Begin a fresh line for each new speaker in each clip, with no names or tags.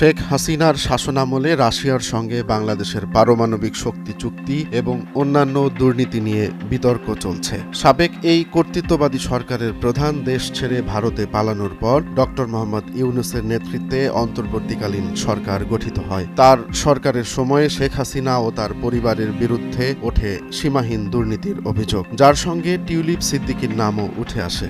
শেখ হাসিনার শাসনামলে রাশিয়ার সঙ্গে বাংলাদেশের পারমাণবিক শক্তি চুক্তি এবং অন্যান্য দুর্নীতি নিয়ে বিতর্ক চলছে। সাবেক এই কর্তৃত্ববাদী সরকারের প্রধান দেশ ছেড়ে ভারতে পালানোর পর ডক্টর মোহাম্মদ ইউনূসের নেতৃত্বে অন্তর্বর্তীকালীন সরকার গঠিত হয়। তার সরকারের সময়ে শেখ হাসিনা ও তার পরিবারের বিরুদ্ধে ওঠে সীমাহীন দুর্নীতির অভিযোগ, যার সঙ্গে টিউলিপ সিদ্দিকীর নামও উঠে আসে।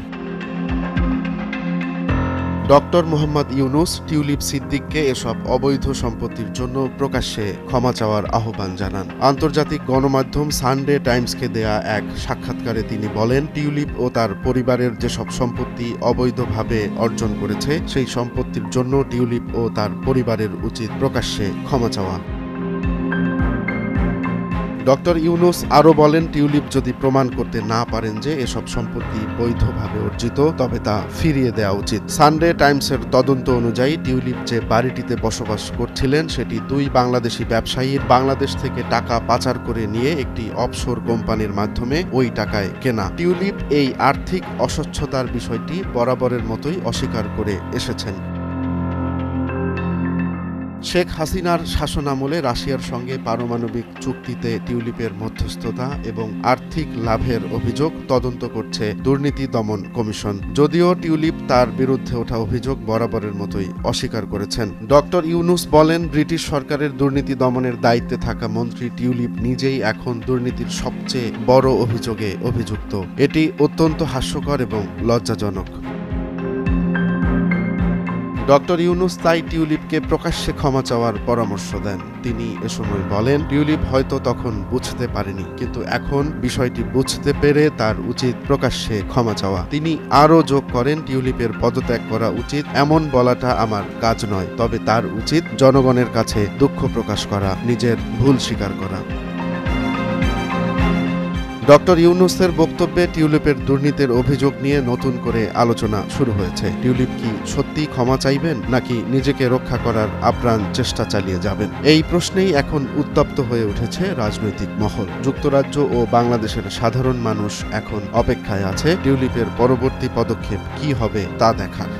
ডক্টর মোহাম্মদ ইউনূস টিউলিপ সিদ্দিককে এসব অবৈধ সম্পত্তির জন্য প্রকাশ্যে ক্ষমা চাওয়ার আহ্বান জানান। আন্তর্জাতিক গণমাধ্যম সানডে টাইমসকে দেয়া এক সাক্ষাৎকারে তিনি বলেন, টিউলিপ ও তার পরিবারের যেসব সম্পত্তি অবৈধভাবে অর্জন করেছে সেই সম্পত্তির জন্য টিউলিপ ও তার পরিবারের উচিত প্রকাশ্যে ক্ষমা চাওয়া। ডক্টর ইউনূস আরও বলেন, টিউলিপ যদি প্রমাণ করতে না পারেন যে এসব সম্পত্তি বৈধভাবে অর্জিত, তবে তা ফিরিয়ে দেওয়া উচিত। সানডে টাইমসের তদন্ত অনুযায়ী টিউলিপ যে বাড়িটিতে বসবাস করছিলেন সেটি দুই বাংলাদেশি ব্যবসায়ীর বাংলাদেশ থেকে টাকা পাচার করে নিয়ে একটি অফশোর কোম্পানির মাধ্যমে ওই টাকায় কেনা। টিউলিপ এই আর্থিক অস্বচ্ছতার বিষয়টি বরাবরের মতোই অস্বীকার করে এসেছেন। শেখ হাসিনার শাসনামলে রাশিয়ার সঙ্গে পারমাণবিক চুক্তিতে টিউলিপের মধ্যস্থতা এবং আর্থিক লাভের অভিযোগ তদন্ত করছে দুর্নীতি দমন কমিশন। যদিও টিউলিপ তার বিরুদ্ধে ওঠা অভিযোগ বরাবরের মতোই অস্বীকার করেছেন। ডক্টর ইউনূস বলেন, ব্রিটিশ সরকারের দুর্নীতি দমনের দায়িত্বে থাকা মন্ত্রী টিউলিপ নিজেই এখন দুর্নীতির সবচেয়ে বড় অভিযোগে অভিযুক্ত। এটি অত্যন্ত হাস্যকর এবং লজ্জাজনক। ডক্টর ইউনূস তাই টিউলিপকে প্রকাশ্যে ক্ষমা চাওয়ার পরামর্শ দেন। তিনি এ সময় বলেন, টিউলিপ হয়তো তখন বুঝতে পারেনি, কিন্তু এখন বিষয়টি বুঝতে পেরে তার উচিত প্রকাশ্যে ক্ষমা চাওয়া। তিনি আরও যোগ করেন, টিউলিপের পদত্যাগ করা উচিত এমন বলাটা আমার কাজ নয়, তবে তার উচিত জনগণের কাছে দুঃখ প্রকাশ করা, নিজের ভুল স্বীকার করা। ডক্টর ইউনূসের বক্তব্যে টিউলিপের দুর্নীতির অভিযোগ নিয়ে নতুন করে আলোচনা শুরু হয়েছে। টিউলিপ কি সত্যিই ক্ষমা চাইবেন, নাকি নিজেকে রক্ষা করার আপ্রাণ চেষ্টা চালিয়ে যাবেন? এই প্রশ্নেই এখন উত্তপ্ত হয়ে উঠেছে রাজনৈতিক মহল। যুক্তরাজ্য ও বাংলাদেশের সাধারণ মানুষ এখন অপেক্ষায় আছে টিউলিপের পরবর্তী পদক্ষেপ কি হবে তা দেখার।